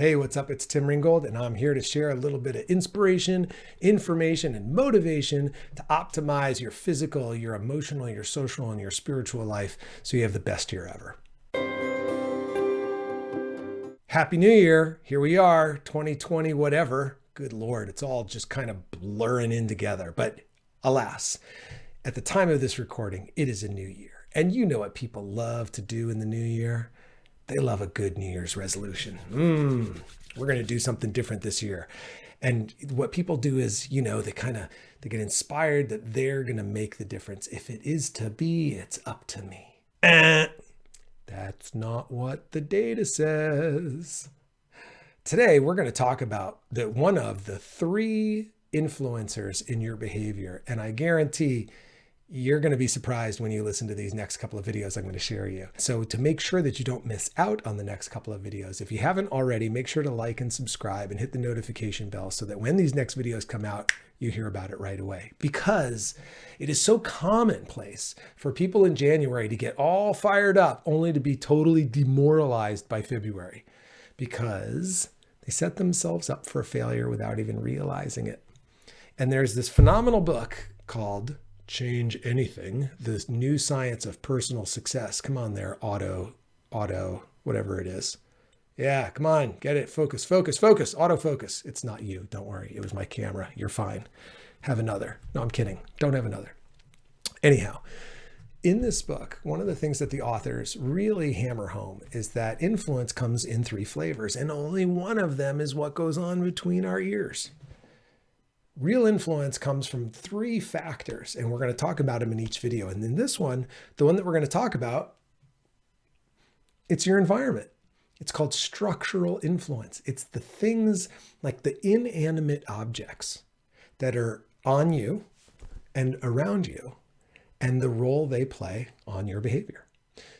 Hey, what's up? It's Tim Ringgold, and I'm here to share a little bit of inspiration, information, and motivation to optimize your physical, your emotional, your social, and your spiritual life so you have the best year ever. Happy New Year. Here we are, 2020, whatever. Good Lord, it's all just kind of blurring in together. But alas, at the time of this recording, it is a new year. And you know what people love to do in the new year? They love a good New Year's resolution. We're going to do something different this year. And what people do is, they get inspired that they're going to make the difference. If it is to be, it's up to me. That's not what the data says. Today, we're going to talk about one of the three influencers in your behavior. And I guarantee you're going to be surprised when you listen to these next couple of videos I'm going to share you. So to make sure that you don't miss out on the next couple of videos, if you haven't already, make sure to like and subscribe and hit the notification bell so that when these next videos come out, you hear about it right away. Because it is so commonplace for people in January to get all fired up only to be totally demoralized by February because they set themselves up for failure without even realizing it. And there's this phenomenal book called Change Anything, the new science of personal success. Come on there, auto, whatever it is. Yeah, come on, get it. Focus, autofocus. It's not you, don't worry. It was my camera. You're fine. Have another. No, I'm kidding. Don't have another. Anyhow, in this book, one of the things that the authors really hammer home is that influence comes in three flavors, and only one of them is what goes on between our ears. Real influence comes from three factors, and we're going to talk about them in each video. And in this one, the one that we're going to talk about, it's your environment. It's called structural influence. It's the things like the inanimate objects that are on you and around you and the role they play on your behavior.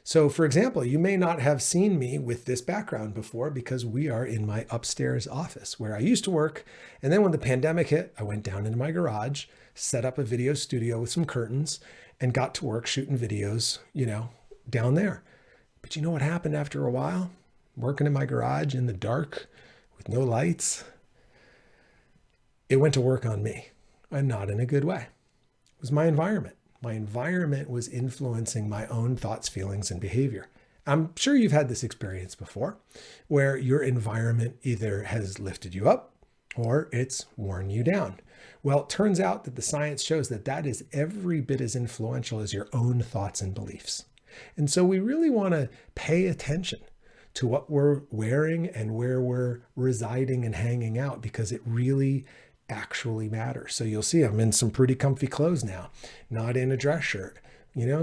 So for example, you may not have seen me with this background before because we are in my upstairs office where I used to work. And then when the pandemic hit, I went down into my garage, set up a video studio with some curtains and got to work shooting videos, down there. But you know what happened after a while? Working in my garage in the dark with no lights. It went to work on me, and not in a good way. It was my environment. My environment was influencing my own thoughts, feelings, and behavior. I'm sure you've had this experience before where your environment either has lifted you up or it's worn you down. Well, it turns out that the science shows that is every bit as influential as your own thoughts and beliefs. And so we really want to pay attention to what we're wearing and where we're residing and hanging out because it really actually matters. So you'll see I'm in some pretty comfy clothes now, not in a dress shirt.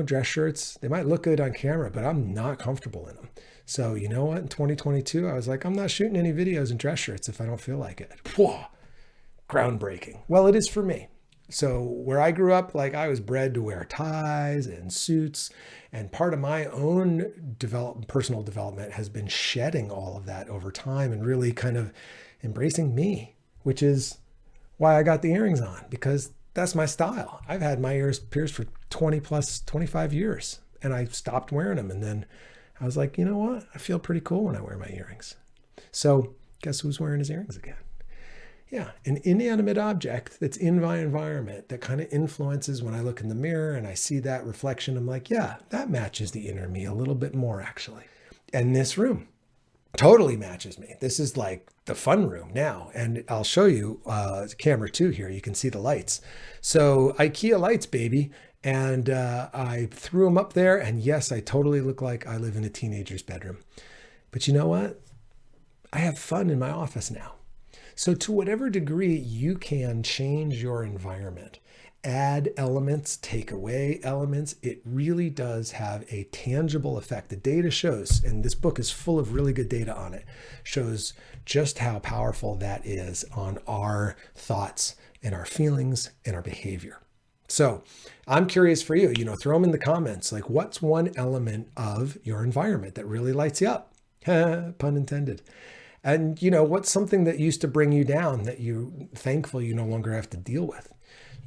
Dress shirts, they might look good on camera, but I'm not comfortable in them. So you know what? In 2022, I was like, I'm not shooting any videos in dress shirts if I don't feel like it. Whoa, groundbreaking. Well, it is for me. So where I grew up, I was bred to wear ties and suits, and part of my own personal development has been shedding all of that over time and really kind of embracing me, which is why I got the earrings on, because that's my style. I've had my ears pierced for 25 years, and I stopped wearing them. And then I was like, you know what? I feel pretty cool when I wear my earrings. So guess who's wearing his earrings again? Yeah, an inanimate object that's in my environment that kind of influences when I look in the mirror and I see that reflection. I'm like, yeah, that matches the inner me a little bit more, actually. And this room totally matches me. This is like the fun room now. And I'll show you camera 2 here. You can see the lights. So IKEA lights, baby. And I threw them up there. And yes, I totally look like I live in a teenager's bedroom. But you know what? I have fun in my office now. So to whatever degree you can change your environment, add elements, take away elements, it really does have a tangible effect. The data shows, and this book is full of really good data on it, shows just how powerful that is on our thoughts and our feelings and our behavior. So I'm curious for you, throw them in the comments. What's one element of your environment that really lights you up? Pun intended. And what's something that used to bring you down that you thankful you no longer have to deal with?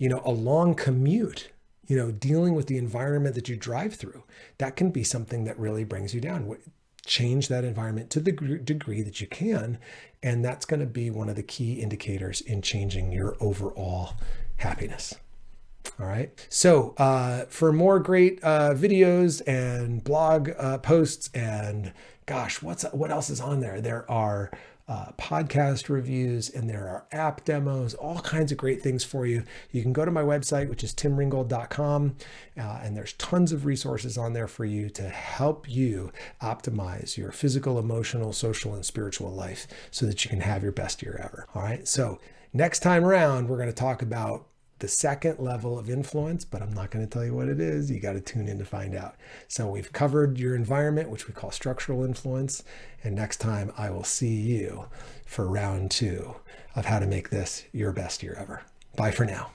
A long commute, dealing with the environment that you drive through, that can be something that really brings you down. Change that environment to the degree that you can. And that's going to be one of the key indicators in changing your overall happiness. All right. So for more great videos and blog posts and gosh, what else is on there? There are podcast reviews and there are app demos, all kinds of great things for you. You can go to my website, which is timringold.com, and there's tons of resources on there for you to help you optimize your physical, emotional, social, and spiritual life so that you can have your best year ever. All right. So next time around, we're going to talk about the second level of influence, but I'm not going to tell you what it is. You got to tune in to find out. So we've covered your environment, which we call structural influence. And next time I will see you for round 2 of how to make this your best year ever. Bye for now.